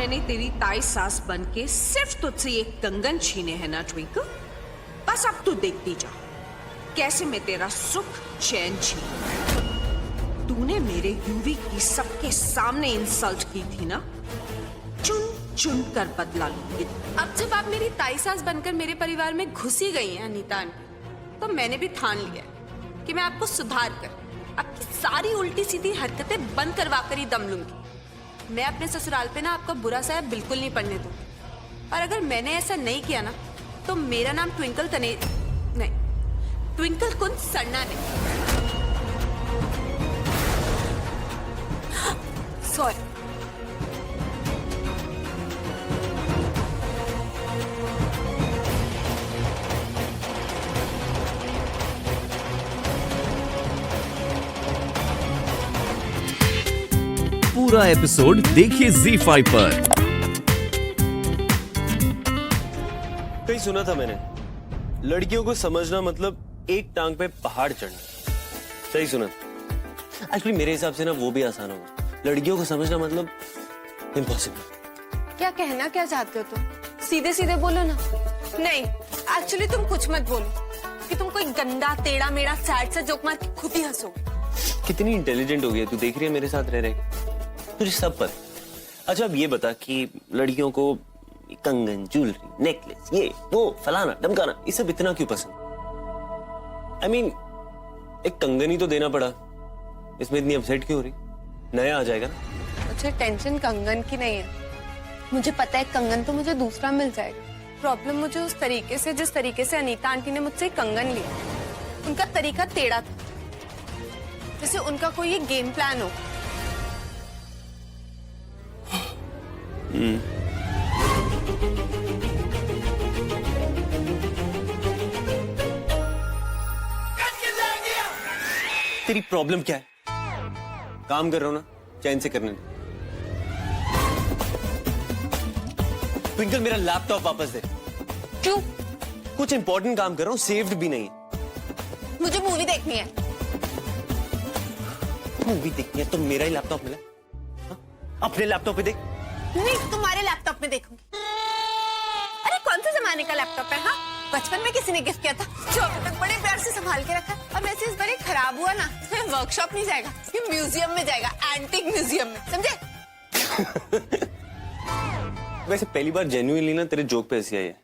मैंने तेरी ताई सास बन के सिर्फ तुझसे ये कंगन छीने हैं ना ट्विंकल, बस अब तू देखती जा कैसे मैं तेरा सुख चैन छीन। तूने मेरे यूवी की सबके सामने इंसल्ट की थी ना, चुन चुन कर बदला लूंगी। अब जब आप मेरी ताई सास बनकर मेरे परिवार में घुसी गई हैं अनीता आंटी, तो मैंने भी ठान लिया कि मैं आपको सुधार कर आपकी सारी उल्टी सीधी हरकतें बंद करवा कर ही दम लूंगी। मैं अपने ससुराल पे ना आपका बुरा साया बिल्कुल नहीं पड़ने दूंगी, और अगर मैंने ऐसा नहीं किया ना तो मेरा नाम ट्विंकल ट्विंकल कुंज सरना नहीं। सॉरी। पूरा एपिसोड देखिए ZEE5 पर। कहीं सुना था मैंने, लड़कियों को समझना मतलब एक टांग पे पहाड़ चढ़ना। सही सुना? एक्चुअली मेरे हिसाब से ना वो भी आसान होगा। लड़कियों को समझना मतलब इम्पॉसिबल। क्या कहना क्या चाहते हो तुम? सीधे सीधे बोलो ना। नहीं, एक्चुअली तुम कुछ मत बोलो कि तुम कोई गंदा टेढ़ा मेढ़ा सैड सा जोक मार के खुद ही हंसोगे। कितनी इंटेलिजेंट हो गई है तू, देख रही है मेरे साथ रह रहे तुझे सब पर। अच्छा अब ये बता कि लड़कियों को कंगन, ज्वेलरी, नेकलेस, ये वो फलाना धमकाना, ये सब इतना क्यों पसंद? I mean, एक कंगन ही तो देना पड़ा, इसमें इतनी अपसेट क्यों हो रही? नया आ जाएगा ना। मुझे टेंशन कंगन की नहीं है, मुझे पता है कंगन तो मुझे दूसरा मिल जाएगा। प्रॉब्लम मुझे उस तरीके से, जिस तरीके से अनीता आंटी ने मुझसे कंगन लिया, उनका तरीका टेढ़ा था, जैसे उनका कोई ये गेम प्लान हो। तेरी प्रॉब्लम क्या है? काम कर रहा हूं ना, चैन से करने दे। ट्विंकल मेरा लैपटॉप वापस दे। क्यों? कुछ इंपॉर्टेंट काम कर रहा हूं, सेव्ड भी नहीं है। मुझे मूवी देखनी है। मूवी देखनी है तो मेरा ही लैपटॉप मिला। हा? अपने लैपटॉप पे देख। नहीं, तुम्हारे लैपटॉप में देखूंगी। अरे कौन से जमाने का लैपटॉप है? हाँ, बचपन में किसी ने गिफ्ट किया था, जो अभी तक बड़े प्यार से संभाल के रखा। और वैसे इस बार ये खराब हुआ ना, तो ये वर्कशॉप नहीं जाएगा, ये म्यूजियम में जाएगा, एंटीक म्यूजियम में, समझे? वैसे पहली बार जेन्युइनली ना तेरे जोक पे हंसी आई है,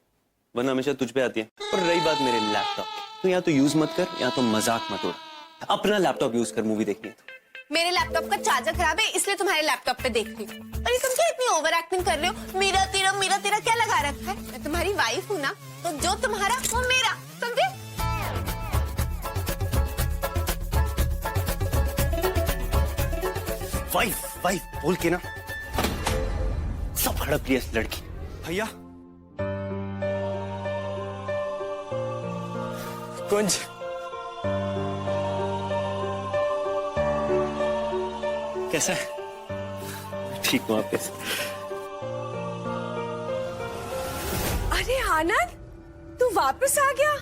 वरना हमेशा तुझ पे आती है। और रही बात मेरे लैपटॉप, तो या तो यूज मत कर या तो मजाक मत उड़ा। अपना लैपटॉप यूज कर मूवी देखनी है तो। मेरे लैपटॉप का चार्जर खराब है, इसलिए तुम्हारे लैपटॉप पे देख रही हूँ। अरे तुम क्या इतनी ओवर एक्टिंग कर रहे हो? मेरा तेरा क्या लगा रखा है? मैं तुम्हारी वाइफ हूँ ना, तो जो तुम्हारा वो मेरा, समझे? वाइफ बोल के ना सब हड़प लिया इस लड़की। भैया कुंज, कैसा है? ठीक हूँ। आप कैसे? अरे आनंद, तू वापस आ गया?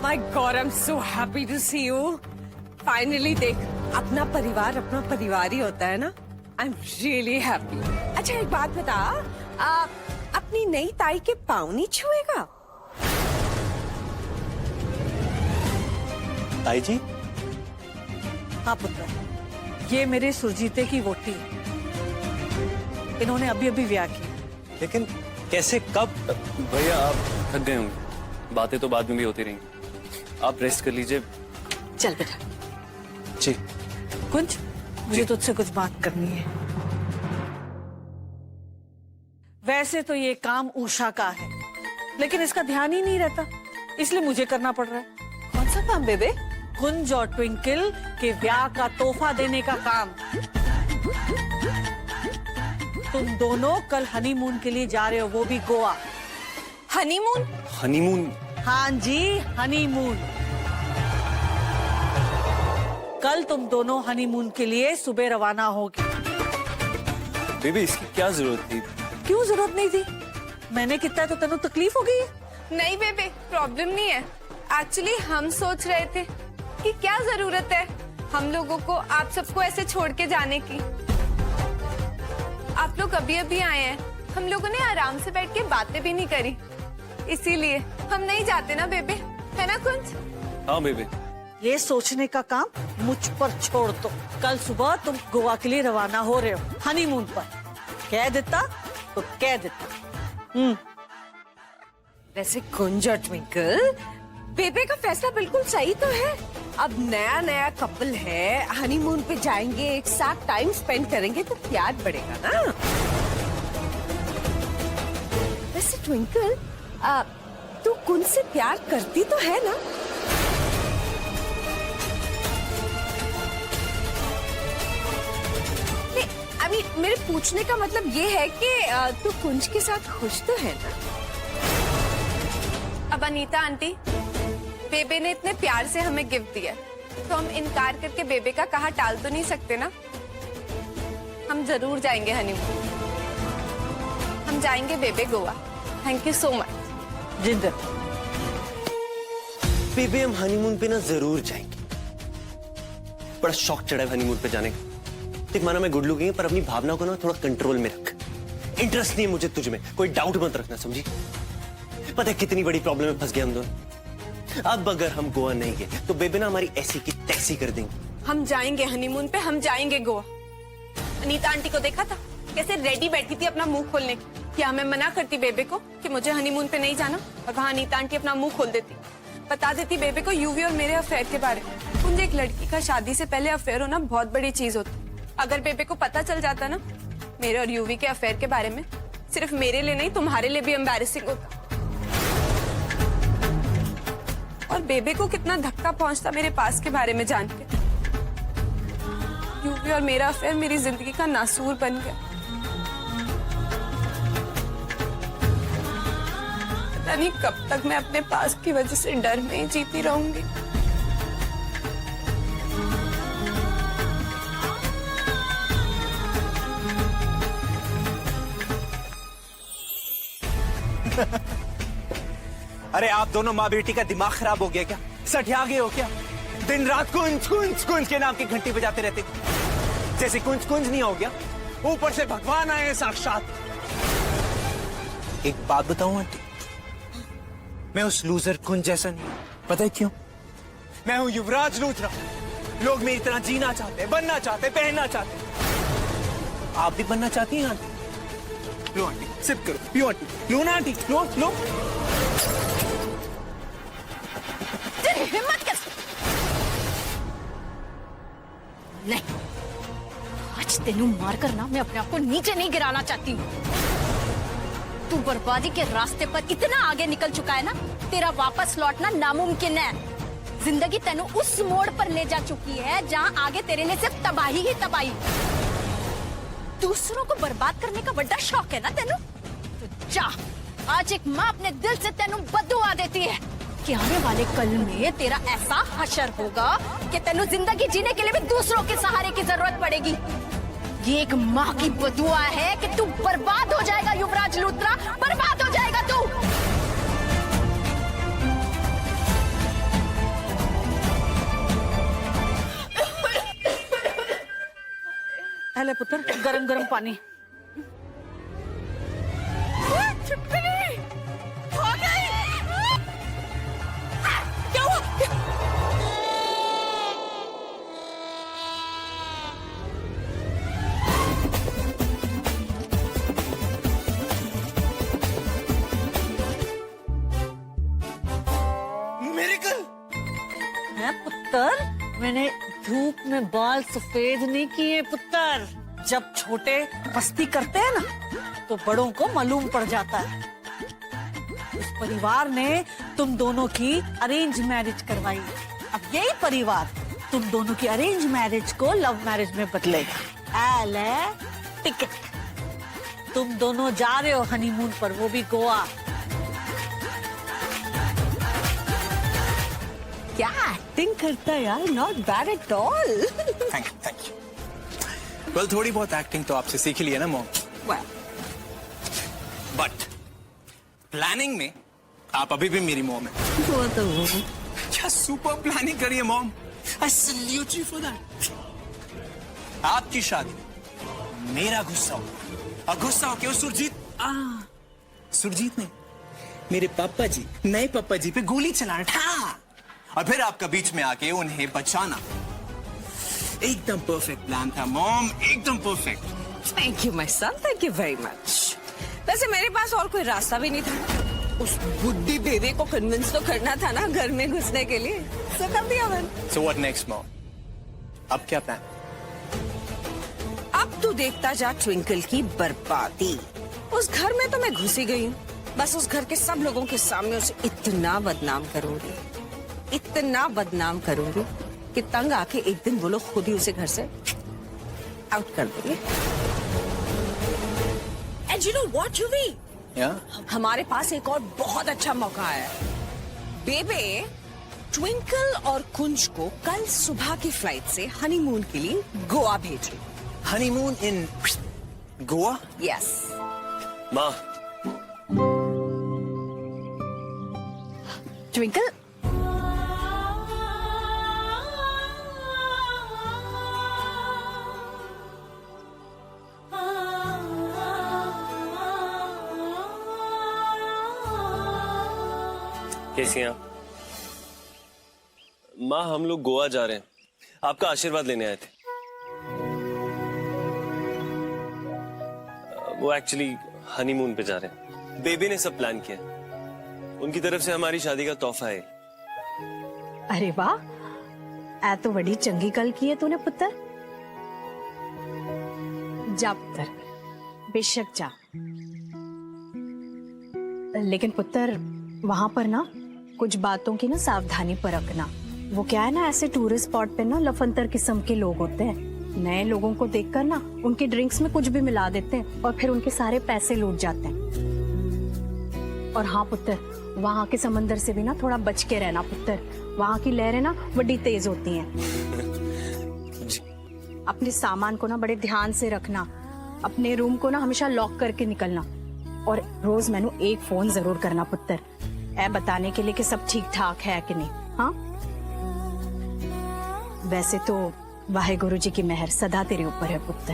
My God, I'm so happy to see you. Finally देख, अपना परिवार ही होता है ना। I'm really happy. अच्छा एक बात बता, अपनी नई ताई के पाँव नहीं छुएगा? ताई जी? हाँ पुत्र, ये मेरे सुरजीते की वोटी है। इन्होंने अभी ब्याह किया। लेकिन कैसे, कब? भैया आप थक गए होंगे, बातें तो बाद में भी होती रहेंगी, आप रेस्ट कर लीजिए। चल बेटा। जी। कुंज, मुझे तुझसे कुछ बात करनी है। वैसे तो ये काम उषा का है, लेकिन इसका ध्यान ही नहीं रहता, इसलिए मुझे करना पड़ रहा है। कौन सा काम बेबे? कुंज और ट्विंकल के ब्याह का तोहफा देने का काम। तुम दोनों कल हनीमून के लिए जा रहे हो, वो भी गोवा। हनीमून? हनीमून? हाँ जी, हनीमून। कल तुम दोनों हनीमून के लिए सुबह रवाना होगे। बेबी इसकी क्या जरूरत थी? क्यों जरूरत नहीं थी? मैंने कितना तो तेनों तकलीफ हो गई है। नहीं बेबे, प्रॉब्लम नहीं है। एक्चुअली हम सोच रहे थे कि क्या जरूरत है हम लोगों को आप सबको ऐसे छोड़ के जाने की। आप लोग अभी अभी आए हैं, हम लोगों ने आराम से बैठ के बातें भी नहीं करी, इसीलिए हम नहीं जाते ना बेबे, है ना कुंज? हाँ बेबे। ये सोचने का काम मुझ पर छोड़ दो। कल सुबह तुम गोवा के लिए रवाना हो रहे हो हनीमून पर। कह देता तो कह देता। वैसे कुंज और ट्विंकल, बेबे का फैसला बिल्कुल सही तो है। अब नया नया कपल है, हनीमून पे जाएंगे, एक साथ टाइम स्पेंड करेंगे तो प्यार बढ़ेगा ना। वैसे ट्विंकल, तू कुंज से प्यार करती तो है ना? नहीं, मेरे पूछने का मतलब ये है कि तू कुंज के साथ खुश तो है ना? अब अनीता आंटी, बेबे ने इतने प्यार से हमें गिफ्ट दिया, तो हम इनकार करके बेबे का कहा टाल तो नहीं सकते ना। हम जरूर जाएंगे हनीमून, हम जाएंगे बेबे Goa. Thank you so much. Jinder, बेबे हम हनीमून पे ना जरूर जाएंगे। बड़ा शौक चढ़ा है हनीमून पे जाने का। देख माना मैं गुड लुकिंग है, पर अपनी भावना को ना थोड़ा कंट्रोल में रख। इंटरेस्ट नहीं है मुझे तुझ में, कोई डाउट मत रखना, समझी? पता है कितनी बड़ी प्रॉब्लम में फंस गए हम दोनों। अब अगर हम गोवा नहीं गए तो बेबे ना हमारी ऐसी की तैसी कर देंगे। हम जाएंगे हनीमून पे, हम जाएंगे गोवा। अनीता आंटी को देखा था कैसे रेडी बैठी थी अपना मुंह खोलने की। क्या मैं मना करती बेबे को कि मुझे हनीमून पे नहीं जाना, और वहाँ अनीता आंटी अपना मुंह खोल देती, बता देती बेबे को यूवी और मेरे अफेयर के बारे में। मुझे एक लड़की का शादी से पहले अफेयर होना बहुत बड़ी चीज होती। अगर बेबे को पता चल जाता ना मेरे और यूवी के अफेयर के बारे में, सिर्फ मेरे लिए नहीं तुम्हारे लिए भी एम्बैरेसिंग होता। और बेबे को कितना धक्का पहुंचता मेरे पास के बारे में जान के। यूवी और मेरा अफेयर मेरी जिंदगी का नासूर बन गया। पता नहीं कब तक मैं अपने पास की वजह से डर में ही जीती रहूंगी। अरे आप दोनों माँ बेटी का दिमाग खराब हो गया क्या? सठिया गए हो क्या? दिन रात कुंज कुंज कुंज के नाम की घंटी बजाते रहते, जैसे कुंज कुंज नहीं हो गया, ऊपर से भगवान आए साक्षात। एक बात बताऊं आंटी, मैं उस लूजर कुंज जैसा नहीं हूं। पता है क्यों? मैं हूं युवराज लूथरा। लोग मेरी तरह जीना चाहते हैं, बनना चाहते हैं, पहनना चाहते हैं। आप भी बनना चाहती हैं आंटी? लो आंटी, सिप करो, पियो आंटी, लो ना आंटी, लो लो। हिम्मत कैसे? नहीं, आज तेनू मारकर ना मैं अपने आप को नीचे नहीं गिराना चाहती हूँ। तू बर्बादी के रास्ते पर इतना आगे निकल चुका है ना, तेरा वापस लौटना नामुमकिन है। जिंदगी तेनू उस मोड़ पर ले जा चुकी है जहाँ आगे तेरे लिए सिर्फ तबाही ही तबाही। दूसरों को बर्बाद करने का बड़ा शौक है ना तेनू? तो जा, आज एक माँ अपने दिल से तेनू बद्दुआ देती है कि आने वाले कल में तेरा ऐसा हशर होगा कि तेनू जिंदगी जीने के लिए भी दूसरों के सहारे की जरूरत पड़ेगी। ये एक माँ की बदुआ है कि तू बर्बाद हो जाएगा युवराज लूथरा, बर्बाद हो जाएगा तू। पहले पुत्र गरम गरम पानी। पुत्र, मैंने धूप में बाल सफेद नहीं किए पुत्र। जब छोटे मस्ती करते हैं ना तो बड़ों को मालूम पड़ जाता है। उस परिवार ने तुम दोनों की अरेंज मैरिज करवाई, अब यही परिवार तुम दोनों की अरेंज मैरिज को लव मैरिज में बदलेगा। ले टिकट, तुम दोनों जा रहे हो हनीमून पर, वो भी गोवा। क्या एक्टिंग करता है यार, not bad at all. Thank you, thank you. Well, थोड़ी बहुत एक्टिंग तो आपसे सीख ली है ना मॉम। बट प्लानिंग में आप अभी भी मेरी मॉम है। वो तो वो क्या सुपर प्लानिंग करी है mom. I salute you for that. आपकी शादी मेरा गुस्सा हो, और गुस्सा हो के वो सुरजीत ने मेरे पापा जी, नए पापा जी पे गोली चलाना था, और फिर आपका बीच में आके उन्हें बचाना। एकदम परफेक्ट प्लान था मॉम, एकदम perfect. Thank you my son, thank you very much. वैसे मेरे पास और कोई रास्ता भी नहीं था, उस बुड्ढी बेबी को कन्विंस तो करना था ना घर में घुसने के लिए, सो कर दिया मैंने। So what next mom? अब क्या प्लान? अब तू देखता जा ट्विंकल की बर्बादी। उस घर में तो मैं घुसी गई हूँ, बस उस घर के सब लोगों के सामने उसे इतना बदनाम करूंगी, इतना बदनाम करूंगी कि तंग आके एक दिन वो लोग खुद ही उसे घर से आउट कर देंगे। And you know what Juvi, हमारे पास एक और बहुत अच्छा मौका है। बेबे ट्विंकल और कुंज को कल सुबह की फ्लाइट से हनीमून के लिए गोवा भेज रही। Honeymoon in Goa? यस। माँ, ट्विंकल, कैसी हैं आप? माँ, हम लोग गोवा जा रहे हैं, आपका आशीर्वाद लेने आए थे। वो एक्चुअली हनीमून पे जा रहे हैं। बेबी ने सब प्लान किया, उनकी तरफ से हमारी शादी का तोहफा है। अरे वाह, ऐ तो बड़ी चंगी गल की है तूने पुत्र। जा पुत्र, बेशक जा, लेकिन पुत्र वहां पर ना कुछ बातों की ना सावधानी परखना। वो क्या है ना, ऐसे टूरिस्ट स्पॉट पे ना लफंतर किस्म के लोग होते हैं, नए लोगों को देखकर ना उनके ड्रिंक्स में कुछ भी मिला देते हैं और फिर उनके सारे पैसे लूट जाते हैं। और हाँ पुत्र, वहाँ के समंदर से भी ना थोड़ा बच के रहना पुत्र, वहाँ की लहरें ना बड़ी तेज होती हैं। अपने सामान को ना बड़े ध्यान से रखना, अपने रूम को ना हमेशा लॉक करके निकलना, और रोज मैंने एक फोन जरूर करना पुत्र, ऐ बताने के लिए कि सब ठीक ठाक है कि नहीं। हाँ, वैसे तो वाहेगुरु जी की मेहर सदा तेरे ऊपर है पुत्र,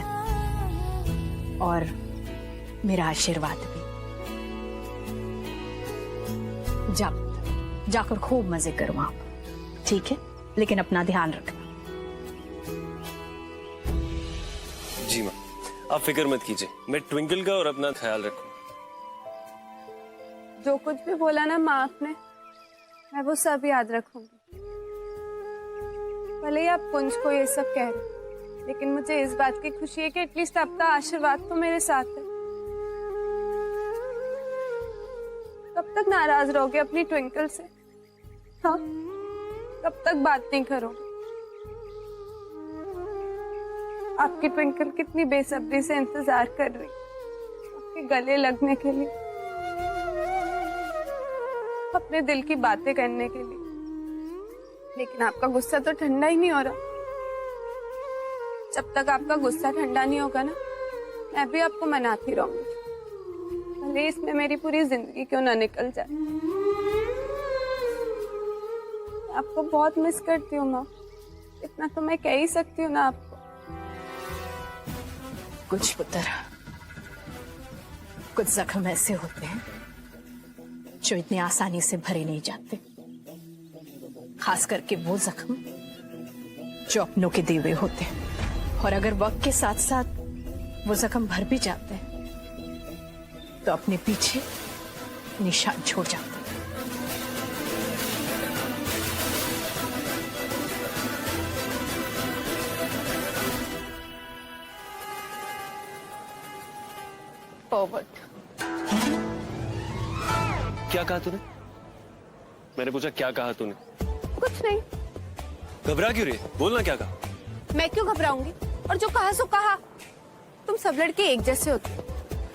और मेरा आशीर्वाद भी। जा पुत्र, जाकर खूब मजे कर वहां पर, ठीक है, लेकिन अपना ध्यान रखना। जी माँ, आप फिक्र मत कीजिए, मैं ट्विंकल का और अपना ख्याल रखूंगा। जो कुछ भी बोला ना माँ आपने, मैं वो सब याद रखूंगी। भले ही आप कुंज को ये सब कह रहे, लेकिन मुझे इस बात की खुशी है कि एटलीस्ट आपका आशीर्वाद तो मेरे साथ है। कब तक नाराज रहोगे अपनी ट्विंकल से? हाँ, कब तक बात नहीं करोगे? आपकी ट्विंकल कितनी बेसब्री से इंतजार कर रही आपके गले लगने के लिए, अपने दिल की बातें करने के लिए, लेकिन आपका गुस्सा तो ठंडा ही नहीं हो रहा। जब तक आपका गुस्सा ठंडा नहीं होगा ना, मैं भी आपको मनाती रहूंगी, भले इसमें मेरी पूरी जिंदगी क्यों ना निकल जाए। आपको बहुत मिस करती हूँ माँ, इतना तो मैं कह ही सकती हूँ ना आपको। कुछ पुत्र, कुछ जख्म ऐसे होते हैं जो इतनी आसानी से भरे नहीं जाते, खास करके वो जख्म जो अपनों के दिए हुए होते हैं, और अगर वक्त के साथ साथ वो जख्म भर भी जाते हैं तो अपने पीछे निशान छोड़ जाते हैं। फॉरवर्ड। क्या कहा तूने? मैंने पूछा क्या कहा तूने? कुछ नहीं। घबरा क्यों रही? बोलना क्या कहा? मैं क्यों घबराऊंगी, और जो कहा सो कहा। तुम सब लड़के एक जैसे होते हो,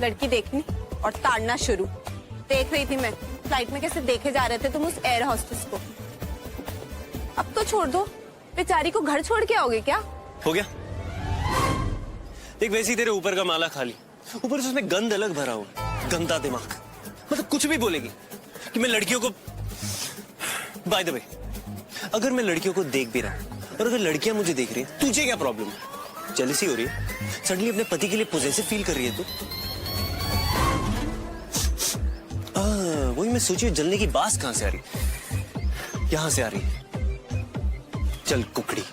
लड़की देखनी और ताड़ना शुरू। देख रही थी मैं फ्लाइट में कैसे देखे जा रहे थे तुम उस एयर होस्टेस को। अब तो छोड़ दो, बेचारी को घर छोड़ के आओगे क्या? हो गया? देख, वैसे ही तेरे ऊपर का माला खाली, ऊपर से उसमें गंद अलग भरा हुआ, गंदा दिमाग। मतलब कुछ भी बोलेगी कि मैं लड़कियों को, बाय द वे, अगर मैं लड़कियों को देख भी रहा हूं और अगर लड़कियां मुझे देख रही हैं, तुझे क्या प्रॉब्लम है? जेलसी हो रही है? सडनली अपने पति के लिए पॉजेसिव फील कर रही है तू? वही मैं सोची जलने की बात कहां से आ रही? यहां से आ रही। चल कुकड़ी।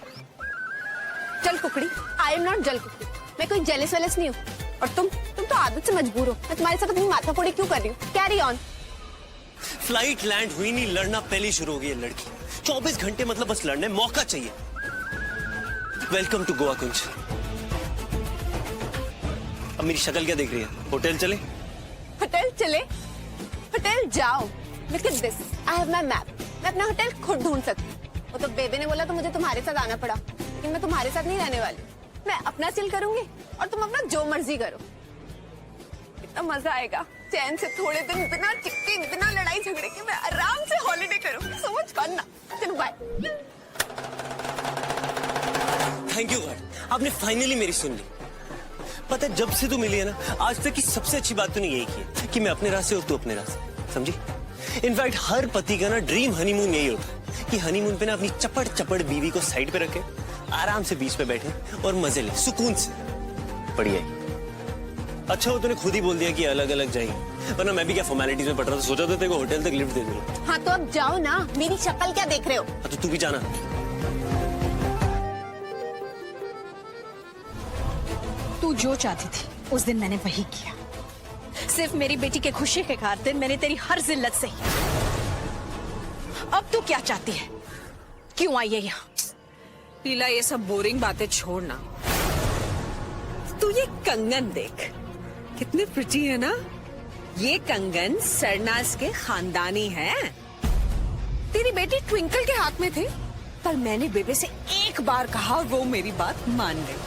जल कुकड़ी? आई एम नॉट जल कुकड़ी। मैं कोई जेलस वेलस नहीं हूँ। और तुम तो आदत से मजबूर हो। मैं तुम्हारे साथ अपनी माथा फोड़ी क्यों कर रही हूँ? Carry on. फ्लाइट लैंड हुई नहीं, लड़ना पहले शुरू हो गई है लड़की। 24 घंटे मतलब बस लड़ने मौका चाहिए। वेलकम टू गोवा कुंज। अब मेरी शक्ल क्या देख रही है? होटल चले? होटल चले? होटल जाओ। Look at this. I have my map. मैं अपना होटल खुद ढूंढ सकती हूँ। वो तो बेबे ने बोला तो मुझे तुम्हारे साथ आना पड़ा, लेकिन मैं तुम्हारे साथ नहीं रहने वाली। मैं अपना चिल करूंगी और तुम अपना जो मर्जी करो। इतना मजा आएगा चैन से थोड़े दिन, बिना चिक्के, बिना लड़ाई झगड़े के मैं आराम से हॉलिडे करूंगी। So much fun ना। चलो बाय। थैंक यू गॉड, आपने फाइनली मेरी सुन ली। पता है जब से तू मिली है ना, आज तक की सबसे अच्छी बात तूने यही की है कि मैं अपने रास्ते और तू अपने रास्ते। समझी? इनफैक्ट हर पति का ना ड्रीम हनीमून यही होता है कि हनीमून पे ना अपनी चपड़ चपड़ बीवी को साइड पे रखे, आराम से बीच पे बैठे और मजे ले सुकून से। बढ़िया ही। अच्छा हो तूने खुद ही बोल दिया कि अलग अलग जाएंगे, वरना मैं भी क्या फॉर्मेलिटीज में पड़ रहा था। सोचा था तेरे को होटल तक लिफ्ट दे दूं। हाँ तो अब जाओ ना, मेरी शक्ल क्या देख रहे हो? तो तू भी जाना। तू जो चाहती थी उस दिन मैंने वही किया। सिर्फ मेरी बेटी के खुशी के खातिर मैंने तेरी हर जिल्लत सही। अब तू क्या चाहती है? क्यों आई है यहाँ? पीला ये सब बोरिंग बातें छोड़ना। तू ये कंगन देख, कितने प्रिटी है ना। ये कंगन सरनाज के खानदानी है। तेरी बेटी ट्विंकल के हाथ में थे, पर मैंने बेबे से एक बार कहा और वो मेरी बात मान गई।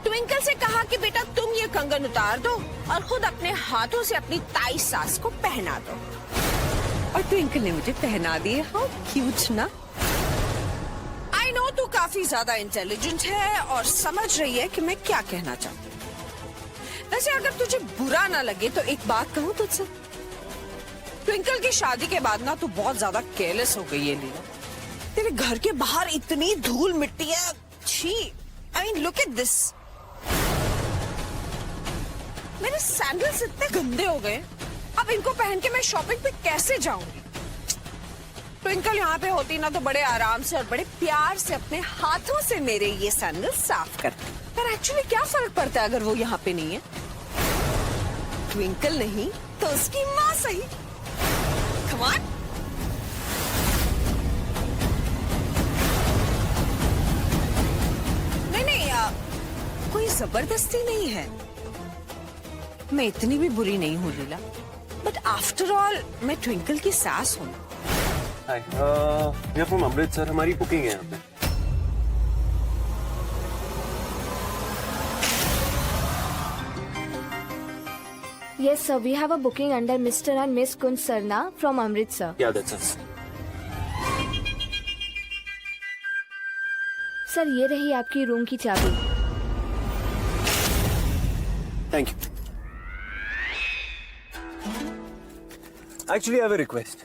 ट्विंकल से कहा कि बेटा तुम ये कंगन उतार दो और खुद अपने हाथों से अपनी ताई सास को पहना दो। और ट्विंकल ने मुझे पहना दिए। हाउ क्यूट ना। आई नो तू काफी ज्यादा इंटेलिजेंट है और समझ रही है कि मैं क्या कहना चाहती हूँ। वैसे अगर तुझे बुरा ना लगे तो एक बात कहूँ तुझसे। ट्विंकल की शादी के बाद ना तू बहुत ज्यादा केयरलेस हो गई है लीला। तेरे घर के बाहर इतनी धूल मिट्टी है। छी, I mean look at this. मेरे सैंडल्स इतने गंदे हो गए, अब इनको पहन के मैं शॉपिंग पे कैसे जाऊंगी? ट्विंकल यहाँ पे होती ना तो बड़े आराम से और बड़े प्यार से अपने हाथों से मेरे ये सैंडल साफ करती। पर एक्चुअली क्या फर्क पड़ता है अगर वो यहाँ पे नहीं है? ट्विंकल नहीं तो उसकी माँ सही। Come on. नहीं, कोई जबरदस्ती नहीं है। मैं इतनी भी बुरी नहीं हूँ लीला, बट आफ्टर ऑल मैं ट्विंकल की सास हूँ। हाय, वी आर फ्रॉम अमृतसर। हमारी बुकिंग है यहाँ पे। Yes, sir. We have a booking under Mr. and Miss Kunj Sarna from Amritsar. Yeah, that's us. Sir ये रही आपकी रूम की चाबी। Thank you. Actually, I have a request.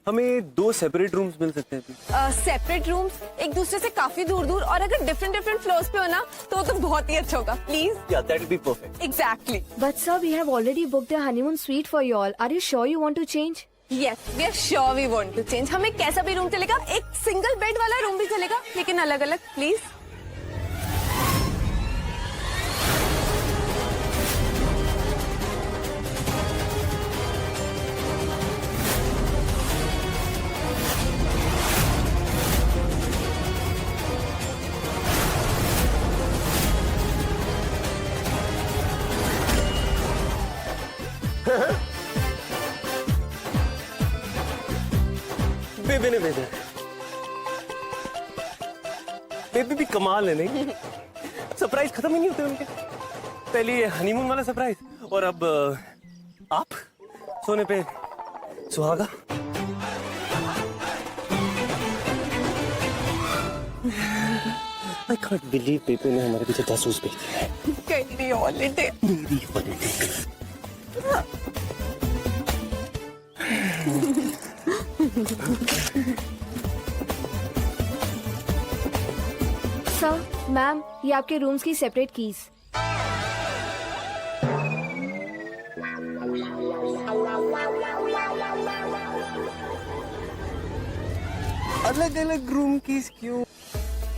हमें 2 सेपरेट रूम्स मिल सकते हैं please? सेपरेट रूम्स एक दूसरे से काफी दूर दूर, और अगर डिफरेंट डिफरेंट फ्लोर्स पे हो ना तो बहुत ही अच्छा होगा। Please. Yeah, that will be perfect. Exactly. But sir, we have already booked a honeymoon suite for you all. Are you sure you want to change? Yes, we are sure we want to change. हमें कैसा भी room चलेगा, एक single bed वाला room भी चलेगा, लेकिन अलग अलग प्लीज। बेबी ने भेजा। बेबी भी कमाल है नहीं? सरप्राइज खत्म ही नहीं होते उनके। पहले ये हनीमून वाला सरप्राइज और अब आप सोने पे सुहागा। I can't believe बेबी ने हमारे पीछे जासूस भेज दिया। मेरी हॉलिडे। मेरी हॉलिडे। सर, मैम, ये आपके रूम्स की सेपरेट कीज। अलग अलग रूम की क्यों?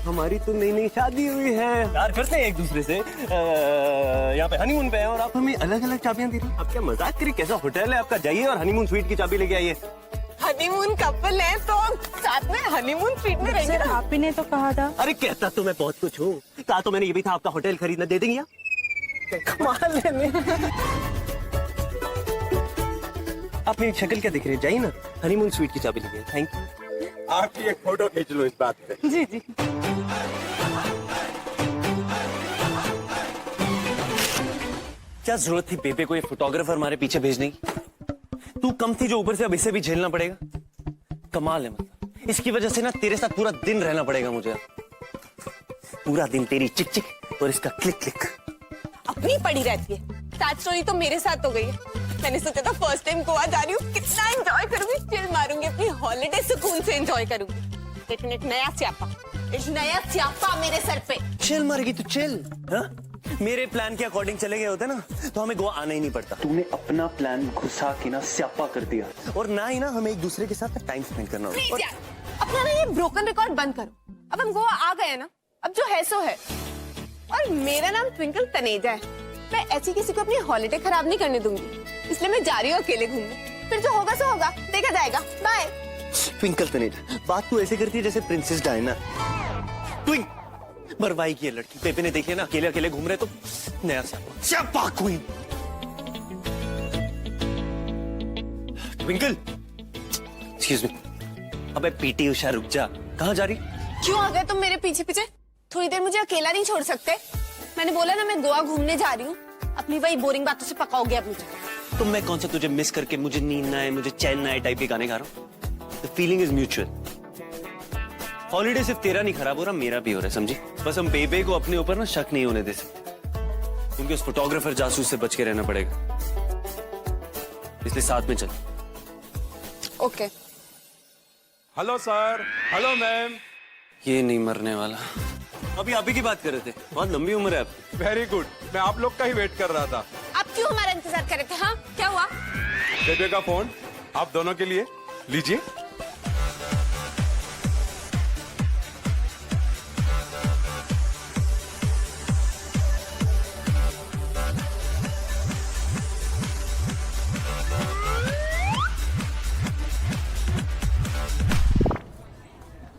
हमारी तो नई नई शादी हुई है, प्यार करते हैं एक दूसरे से, यहाँ पे हनीमून पे हैं और आप हमें अलग अलग चाबियां दे रही हैं। आप क्या मजाक करिए? कैसा होटल है आपका? जाइए और हनीमून स्वीट की चाबी लेके आइए। हनीमून कपल है तो साथ में हनीमून स्वीट में रहेंगे ना। आप ही ने तो कहा था। अरे कहता तो मैं बहुत कुछ हूँ, कहा तो मैंने ये भी था आपका होटल खरीदना दे देंगे। कमाल है मैं। आप मेरी शक्ल क्या दिख रही है? जाइए ना, हनीमून स्वीट की चाबी लेके। Thank you. आपकी एक फोटो खींच लो इस बात पे। जी जी। क्या जरूरत थी बेबे को ये फोटोग्राफर हमारे पीछे भेजने की? तू कम थी जो ऊपर से अब इसे भी झेलना पड़ेगा। कमाल है, मतलब इसकी वजह से ना तेरे साथ पूरा दिन रहना पड़ेगा मुझे। पूरा दिन तेरी चिक चिक और इसका क्लिक क्लिक। अपनी पड़ी रहती है। सैड स्टोरी तो मेरे साथ हो गई है। मैंने सोचा था फर्स्ट टाइम गोवा जा रही हूँ, कितना एंजॉय करूंगी, चिल मारूंगी, अपनी हॉलिडे सुकून से एंजॉय करूंगी। लेकिन एक नया स्यापा मेरे सर पे। चिल मारेगी तू? चिल हाँ? मेरे प्लान के अकॉर्डिंग चले गए होते ना तो हमें गोवा आना ही नहीं पड़ता। तूने अपना प्लान घुसा के ना स्यापा कर दिया। और ना ही ना हमें एक दूसरे के साथ टाइम स्पेंड करना होगा। प्लीज यार, अपना ना ये ब्रोकन रिकॉर्ड बंद करो। अब हम गोवा आ गए हैं ना, अब जो है सो है। और मेरा नाम ट्विंकल तनेजा है। मैं ऐसी किसी को अपनी हॉलिडे खराब नहीं करने दूंगी, इसलिए मैं जा रही हूँ अकेले घूमने। फिर जो होगा सो होगा, देखा जाएगा। बाय। ट्विंकल तनेजा, बात तू ऐसे करती है जैसे प्रिंसेस डायना। ट्विंक बर्बाई की है लड़की। पेपे ने देख लिया ना अकेले अकेले घूम रहे तो नया स्यापा क्वीन। Twinkle, excuse me. अबे पीटी उषा रुक जा, कहाँ जा रही? क्यों आ गए तुम मेरे पीछे पीछे? थोड़ी देर मुझे अकेला नहीं छोड़ सकते? मैंने बोला ना मैं गोवा घूमने जा रही हूँ। अपनी वही बोरिंग बातों से पकाओगे अब मुझे। तो मैं कौन सा तुझे मिस करके मुझे नींद ना आए, मुझे चैन ना आए टाइप के गाने गा रहा हूँ? The feeling is mutual. Holiday सिर्फ तेरा नहीं खराब हो रहा, मेरा भी हो रहा है, समझी? बस हम बेबे को अपने ऊपर ना शक नहीं होने दे सकते। उनके उस फोटोग्राफर जासूस से बच के रहना पड़ेगा, इसलिए साथ में चल। Okay. Hello sir, hello ma'am. ये नहीं मरने वाला। अभी आप ही की बात कर रहे थे, बहुत लंबी उम्र है आपकी। वेरी गुड, मैं आप लोग का ही वेट कर रहा था। आप क्यों हमारा इंतजार कर रहे थे? हाँ, क्या हुआ? बेबे का फोन आप दोनों के लिए, लीजिए।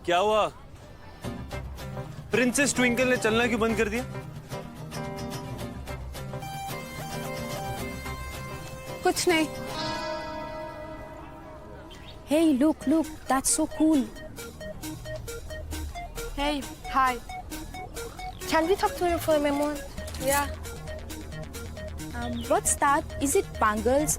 क्या हुआ? प्रिंसेस ट्विंकल ने चलना क्यों बंद कर दिया? कुछ नहीं। Hey, look, that's so cool. Hey, hi. Can we talk to him for a moment? Yeah. What's that? Is it bangles?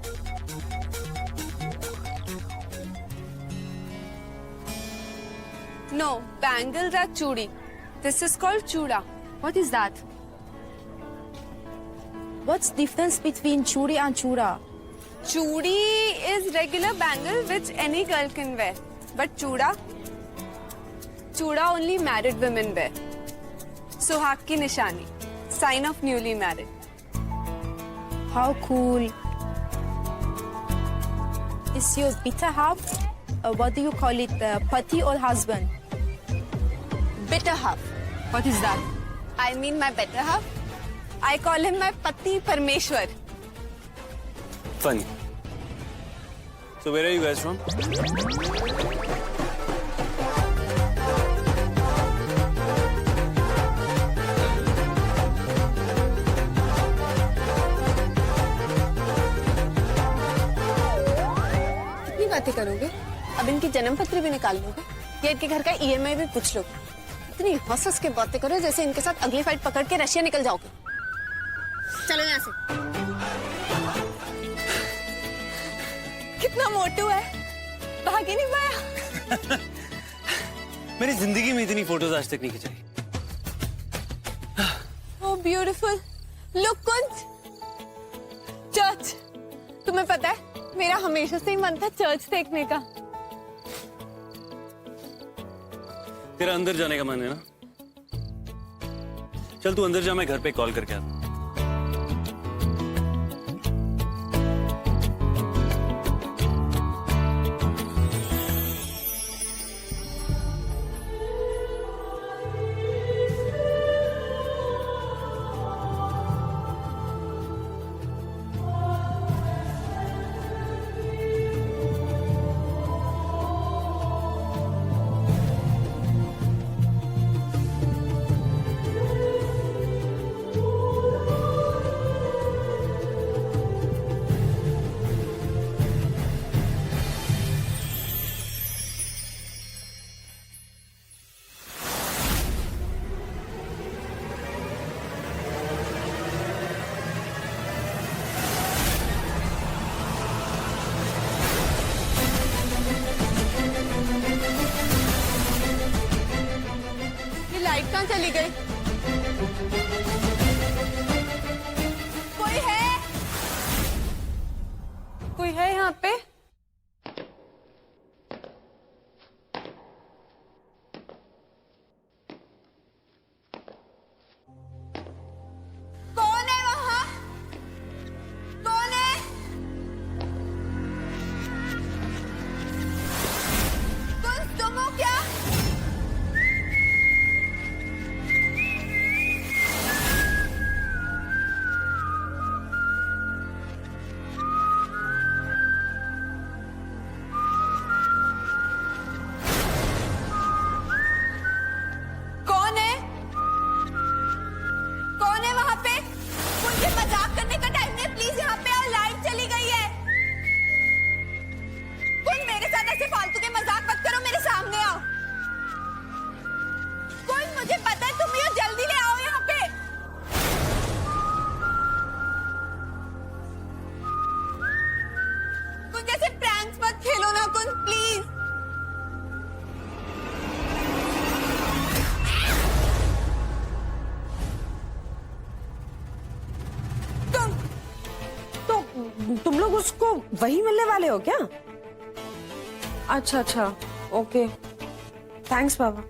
No, bangles are chudi. This is called chuda. What is that? What's difference between chudi and chura? Chudi is regular bangle which any girl can wear. But chuda only married women wear. Suhag ki nishani, sign of newly married. How cool. Is your bitter half, what do you call it, pati or husband? Bitter half. What is that? I mean my better half. I call him my pati Parmeshwar. Funny. So where are you guys from? कितनी बातें करोगे? अब इनकी जन्म पत्री भी निकाल लोगे या इनके घर का EMI भी पूछ लोगे? इतनी हंस के बातें करो जैसे इनके साथ अगली फ्लाइट पकड़ के रशिया निकल जाओगे। चलो यहाँ से। कितना मोटू है, भाग ही नहीं पाया। मेरी जिंदगी में इतनी फोटोज आज तक नहीं खिंचाई। Oh beautiful, look कुंज, चर्च। तुम्हें पता है मेरा हमेशा से ही मन था चर्च देखने का। तेरा अंदर जाने का मन है ना? चल तू अंदर जा, मैं घर पे कॉल करके आता हूँ। ये लाइट कहाँ चली गई? कोई है? कोई है यहाँ पे? कौन है वहाँ? कौन है? तुम हो क्या? कौन है? कौन है वहां पे? मुझे मजाक करने का टाइम नहीं, प्लीज यहाँ पे आओ, लाइट चली गई है। कुछ मेरे साथ ऐसे फालतू के मजाक मत करो, मेरे सामने आओ। कुछ मुझे पता है, तुम ये जल्दी ले आओ यहाँ पे। कुछ ऐसे प्रैंक्स मत खेलो ना कुछ, प्लीज। तो तुम लोग उसको वही मिलने वाले हो क्या? अच्छा अच्छा, ओके, थैंक्स बाबा।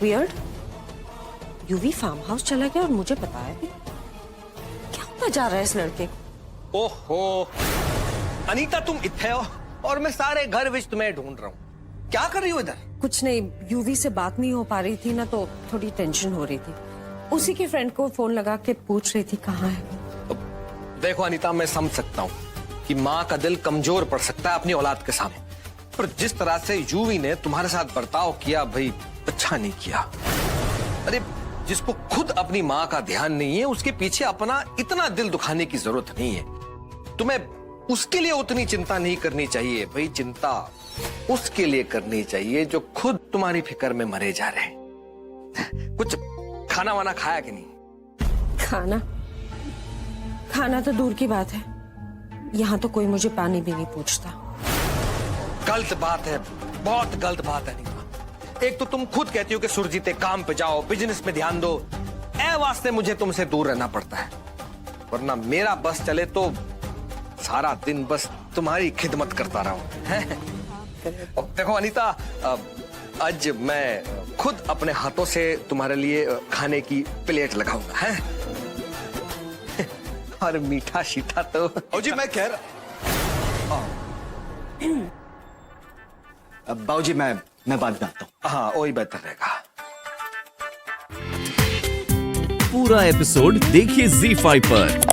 वियर्ड, यूवी फार्म हाउस चला गया और मुझे पता है भी। क्या होता जा रहा है इस लड़के को? ओहो अनीता, तुम इत्थे हो और मैं सारे घर विच तुम्हें ढूंढ रहा हूँ। क्या कर रही हो इधर? कुछ नहीं, यूवी से बात नहीं हो पा रही थी ना, तो थोड़ी टेंशन हो रही थी। उसी के फ्रेंड को फोन लगा के पूछ रही थी कहाँ है। देखो अनीता, मैं समझ सकता हूँ कि माँ का दिल कमजोर पड़ सकता है अपनी औलाद के सामने, पर जिस तरह से यूवी ने तुम्हारे साथ बर्ताव किया भाई, अच्छा नहीं किया। अरे जिसको खुद अपनी माँ का ध्यान नहीं है, उसके पीछे अपना इतना दिल दुखाने की जरूरत नहीं है। तुम्हें उसके लिए उतनी चिंता नहीं करनी चाहिए भाई। चिंता उसके लिए करनी चाहिए जो खुद तुम्हारी फिक्र में मरे जा रहे हैं। कुछ खाना वाना खाया कि नहीं? खाना खाना तो दूर की बात है, यहाँ तो कोई मुझे पानी भी नहीं पूछता। गलत बात है, बहुत गलत बात है अनीता। एक तो तुम खुद कहती हो कि सुरजीते काम पे जाओ, बिजनेस में ध्यान दो, ए वास्ते मुझे तुमसे दूर रहना पड़ता है, वरना मेरा बस चले तो सारा दिन बस तुम्हारी खिदमत करता रहूं। देखो अनीता, आज मैं खुद अपने हाथों से तुम्हारे लिए खाने की प्लेट लगाऊंगा, है? और मीठा शीठा तो। ओ जी, मैं कह रहा, बाबूजी मैं बाद में आता हूँ। हाँ, वही बेहतर रहेगा। पूरा एपिसोड देखिए ZEE5 पर।